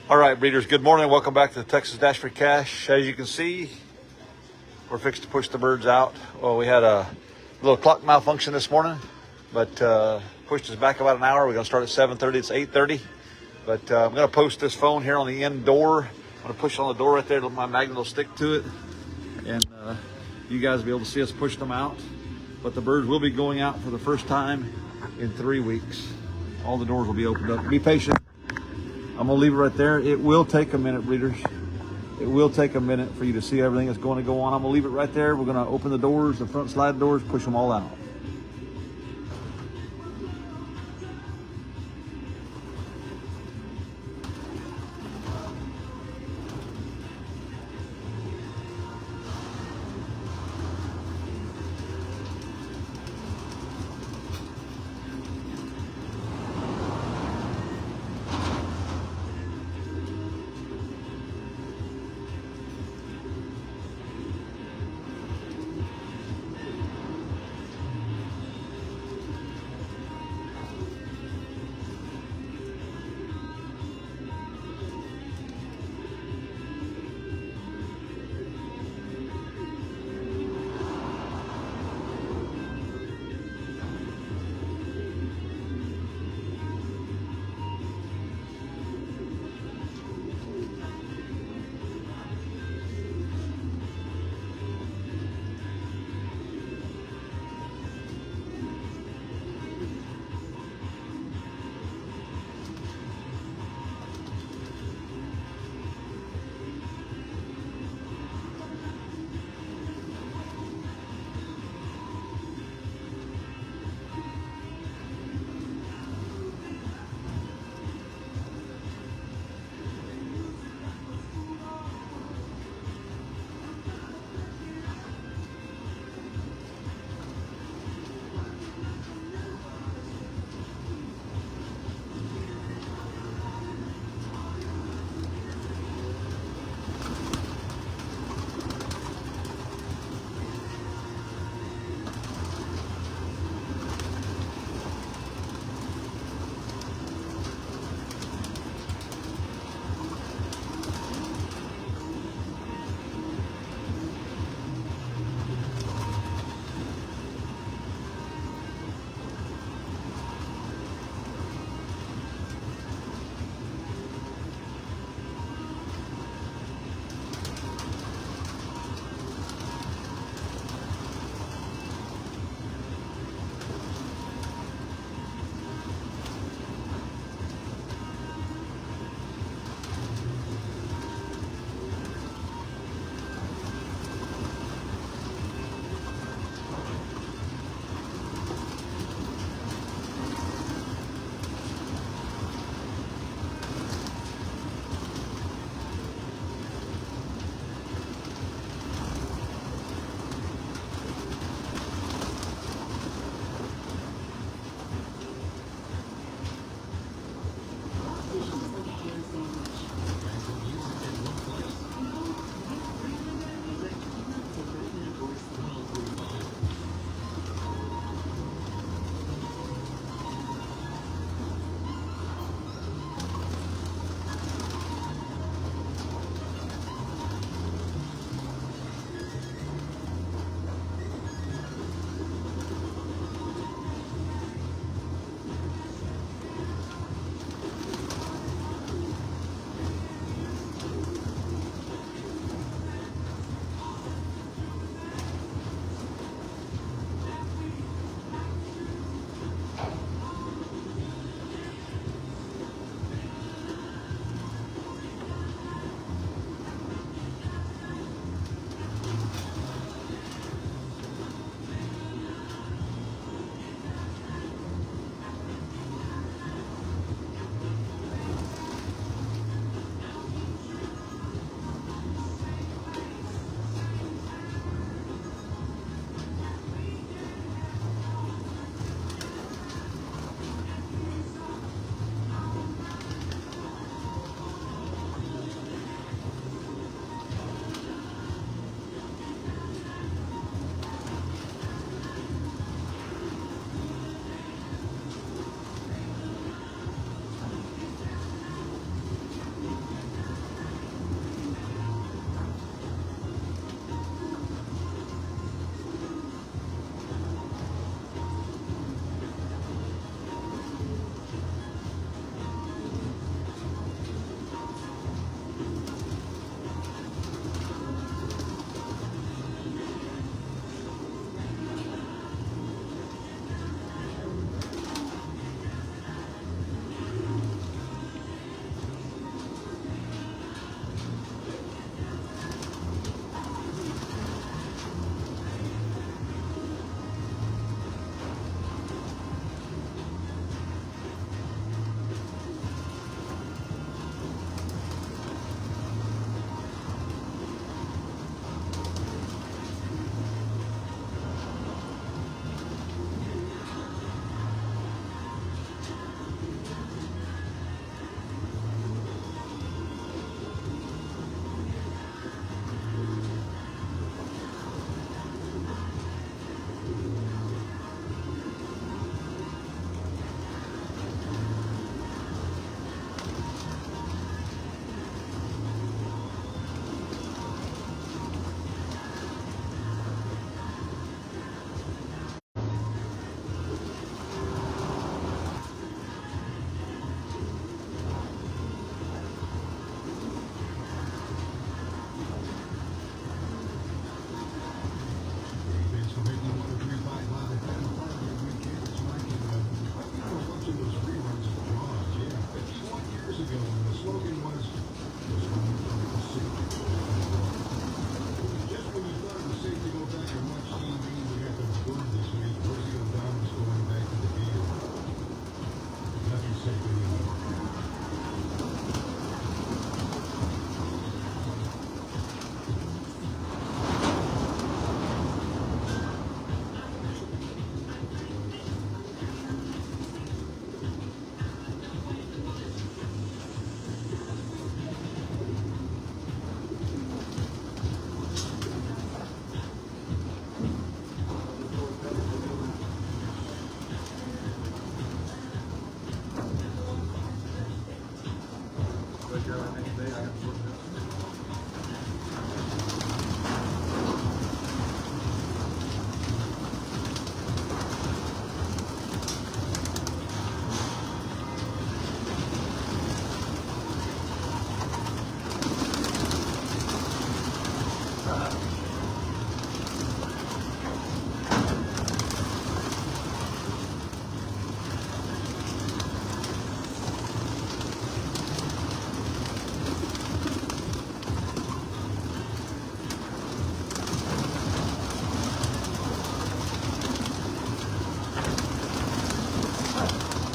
All right, breeders, good morning. Welcome back to the Texas Dash for Cash. As you can see, we're fixed to push the birds out. Well, we had a little clock malfunction this morning, but pushed us back about an hour. We're going to start at 7:30. It's 8:30. But I'm going to post this phone here on the end door. I'm going to push on the door right there. My magnet will stick to it. And you guys will be able to see us push them out. But the birds will be going out for the first time in 3 weeks. All the doors will be opened up. Be patient. I'm going to leave it right there. It will take a minute, breeders. It will take a minute for you to see everything that's going to go on. I'm going to leave it right there. We're going to open the doors, the front slide doors, push them all out.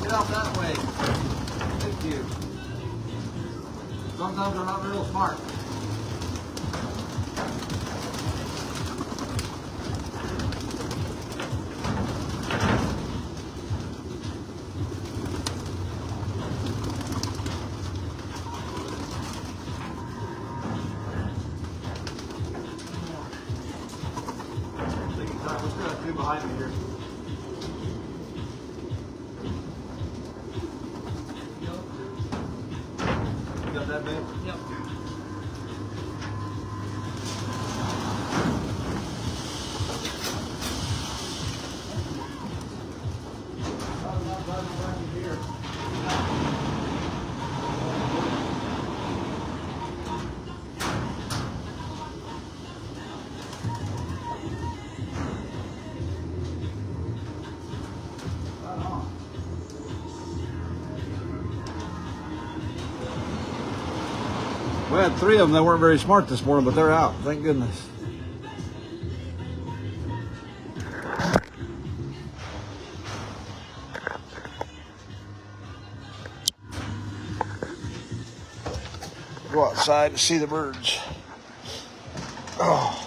Get out that way. Thank you. Sometimes they're not real smart. Let's go two behind me here. You got that big? Yep. We had three of them that weren't very smart this morning, but they're out. Thank goodness. Go outside to see the birds. Oh.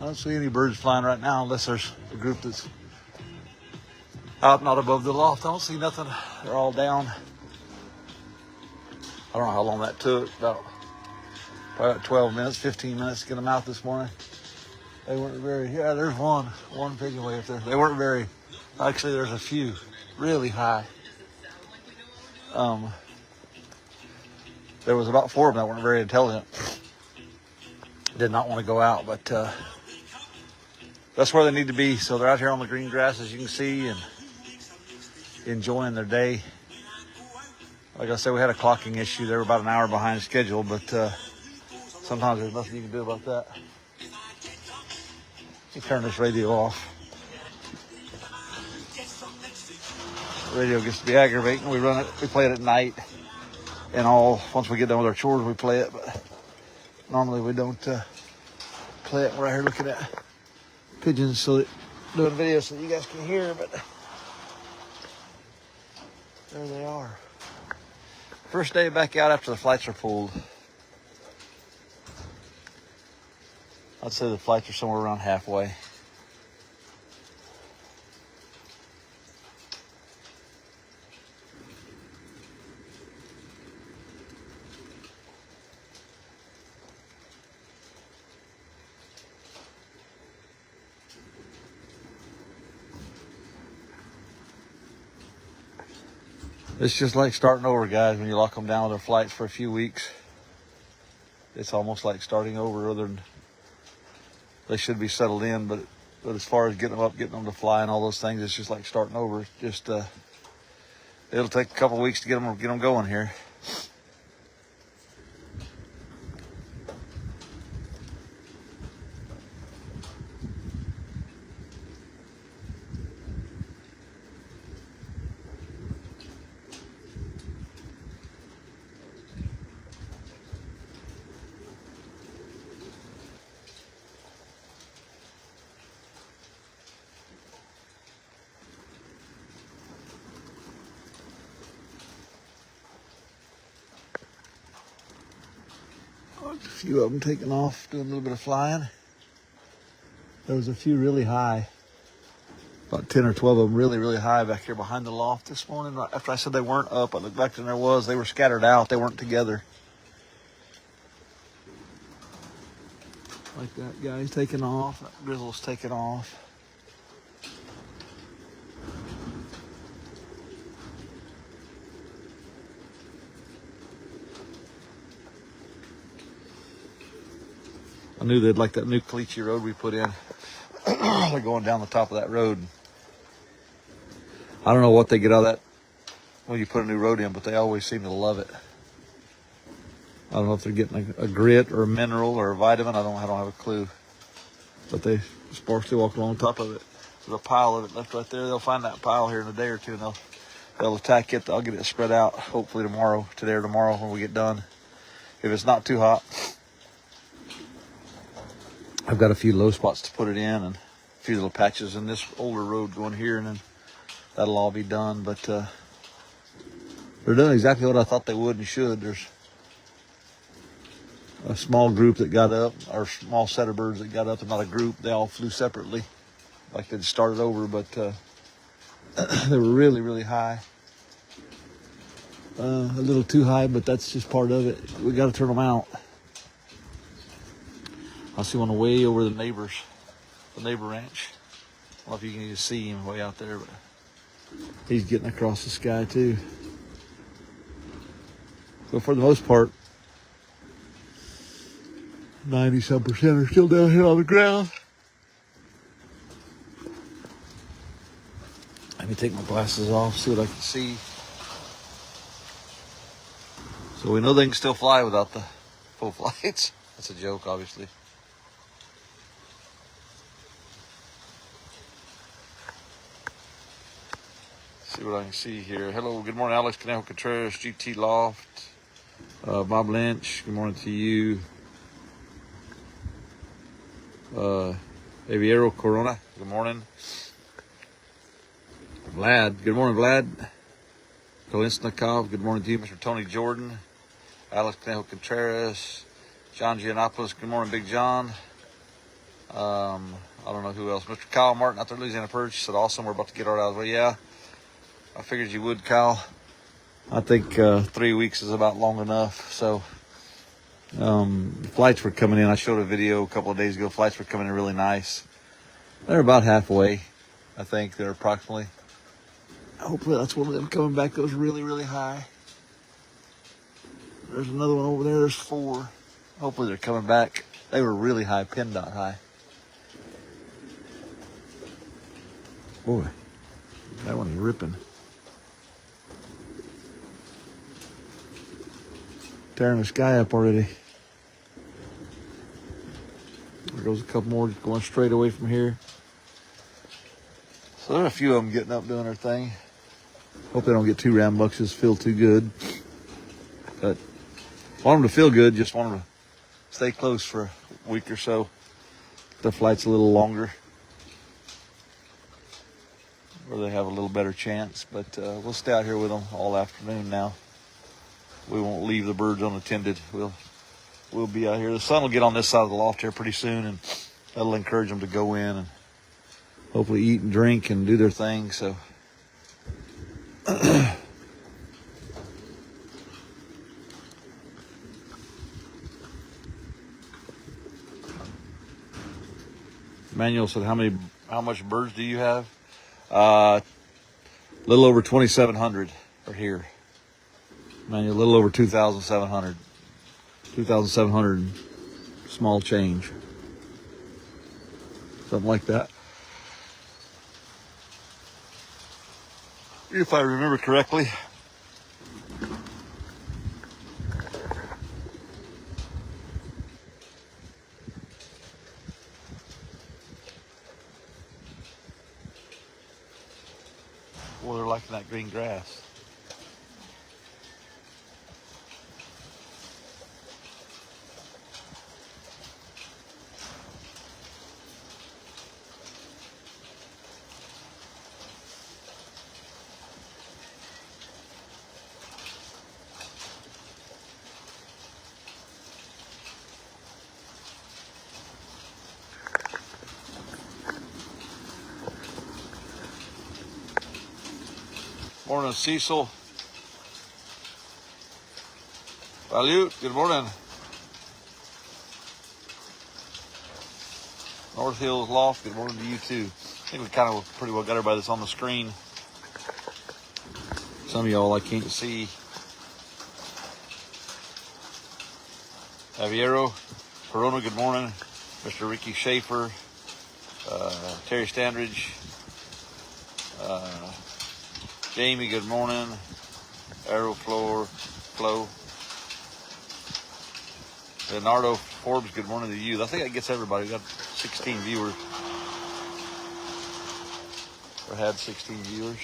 I don't see any birds flying right now unless there's a group that's out, not above the loft. I don't see nothing. They're all down. I don't know how long that took. Probably about 12 minutes, 15 minutes to get them out this morning. They weren't very, yeah, there's one pigeon way up there. They weren't very, actually there's a few really high. There was about 4 of them that weren't very intelligent. Did not want to go out, but that's where they need to be. So they're out here on the green grass, as you can see, and enjoying their day. Like I said, we had a clocking issue. They were about an hour behind schedule, but sometimes there's nothing you can do about that. You turn this radio off. The radio gets to be aggravating. We play it at night, and once we get done with our chores, we play it. But normally we don't play it. We're out here looking at pigeons, doing video so that you guys can hear. But there they are. First day back out after the flights are pulled. I'd say the flights are somewhere around halfway. It's just like starting over, guys, when you lock them down with their flights for a few weeks. It's almost like starting over, other than they should be settled in, but as far as getting them up, getting them to fly and all those things, it's just like starting over. Just it'll take a couple of weeks to get them going here. A few of them taking off, doing a little bit of flying. There was a few really high. About 10 or 12 of them really high back here behind the loft this morning. Right after I said they weren't up, I looked back and there was. They were scattered out. They weren't together. Like that guy's taking off. That grizzle's taking off. I knew they'd like that new caliche road we put in. They're going down the top of that road. I don't know what they get out of that when you put a new road in, but they always seem to love it. I don't know if they're getting a grit or a mineral or a vitamin. I don't have a clue. But they sparsely walk along top of it. There's a pile of it left right there. They'll find that pile here in a day or two, and they'll attack it. I'll get it spread out hopefully today or tomorrow when we get done. If it's not too hot, I've got a few low spots to put it in and a few little patches in this older road going here, and then that'll all be done. But they're doing exactly what I thought they would and should. There's a small group that got up, or a small set of birds that got up, and not a group. They all flew separately, like they'd started over, but they were really high. A little too high, but that's just part of it. We got to turn them out. I see one way over the neighbor ranch. I don't know if you can even see him way out there, but he's getting across the sky too. So for the most part, 90-some% are still down here on the ground. Let me take my glasses off, see what I can see. So we know they can still fly without the full flights. That's a joke, obviously. See what I can see here. Hello, good morning, Alex Conejo Contreras, GT Loft, Bob Lynch. Good morning to you. Aviero Corona. Good morning. Vlad. Good morning, Vlad. Kolesnikov. Good morning to you, Mr. Tony Jordan. Alex Conejo Contreras. John Giannopoulos. Good morning, Big John. I don't know who else. Mr. Kyle Martin out there, Louisiana Purge. He said, awesome. We're about to get our out of the way. Yeah. I figured you would, Kyle. I think 3 weeks is about long enough. So flights were coming in. I showed a video a couple of days ago. Flights were coming in really nice. They're about halfway. I think they're approximately. Hopefully that's one of them coming back. Goes really high. There's another one over there. There's 4. Hopefully they're coming back. They were really high, PennDOT high. Boy, that one is ripping. Tearing the sky up already. There goes a couple more just going straight away from here. So there are a few of them getting up doing their thing. Hope they don't get too rambunctious, feel too good. But want them to feel good, just want them to stay close for a week or so. The flight's a little longer, where they have a little better chance. But we'll stay out here with them all afternoon now. We won't leave the birds unattended. We'll be out here. The sun will get on this side of the loft here pretty soon, and that'll encourage them to go in and hopefully eat and drink and do their thing. So Manuel said, how much birds do you have? A little over 2,700 are here. Manuel, a little over 2,700. 2,700 small change. Something like that. If I remember correctly. Well, they're liking that green grass. Morning, Cecil. Valute, good morning. North Hills Loft, good morning to you too. I think we kind of pretty well got everybody that's on the screen. Some of y'all I can't see. Javiero, Corona, good morning. Mr. Ricky Schaefer, Terry Standridge, Jamie, good morning. Aeroflow, Leonardo Forbes, good morning to you. I think that gets everybody. We got 16 viewers. Or had 16 viewers.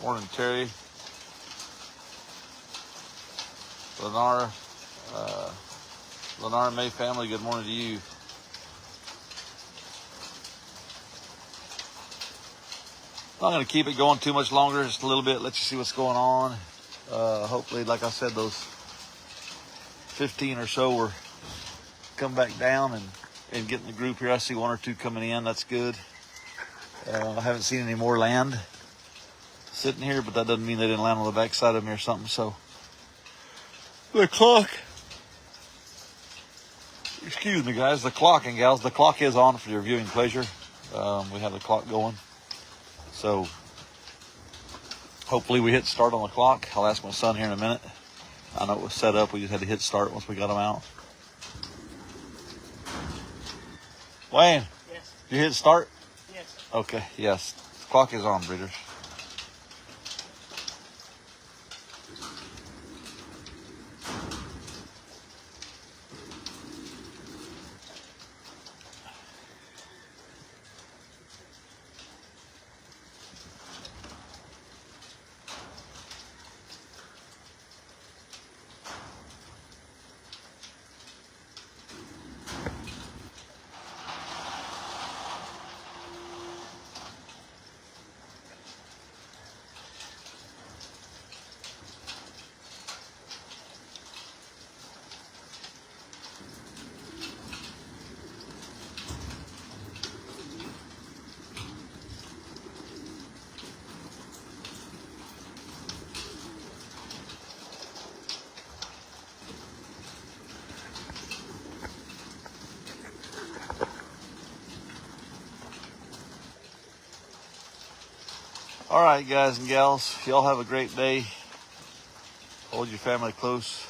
Morning, Terry. Lennar May family, good morning to you. Not going to keep it going too much longer, just a little bit, let you see what's going on. Hopefully, like I said, those 15 or so will come back down and get in the group here. I see one or two coming in, that's good. I haven't seen any more land sitting here, but that doesn't mean they didn't land on the backside of me or something. So the clock, excuse me guys, the clock and gals, the clock is on for your viewing pleasure. We have the clock going, so hopefully we hit start on the clock. I'll ask my son here in a minute. I know it was set up, we just had to hit start once we got them out. Wayne, yes. Did you hit start? Yes. Okay, yes, the clock is on, breeders. All right, guys and gals, y'all have a great day. Hold your family close.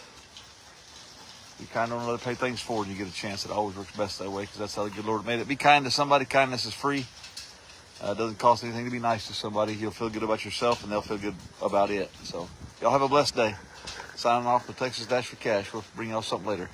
Be kind to one another, pay things forward when you get a chance. It always works best that way because that's how the good Lord made it. Be kind to somebody. Kindness is free. It doesn't cost anything to be nice to somebody. You'll feel good about yourself and they'll feel good about it. So y'all have a blessed day. Signing off the Texas Dash for Cash. We'll bring y'all something later.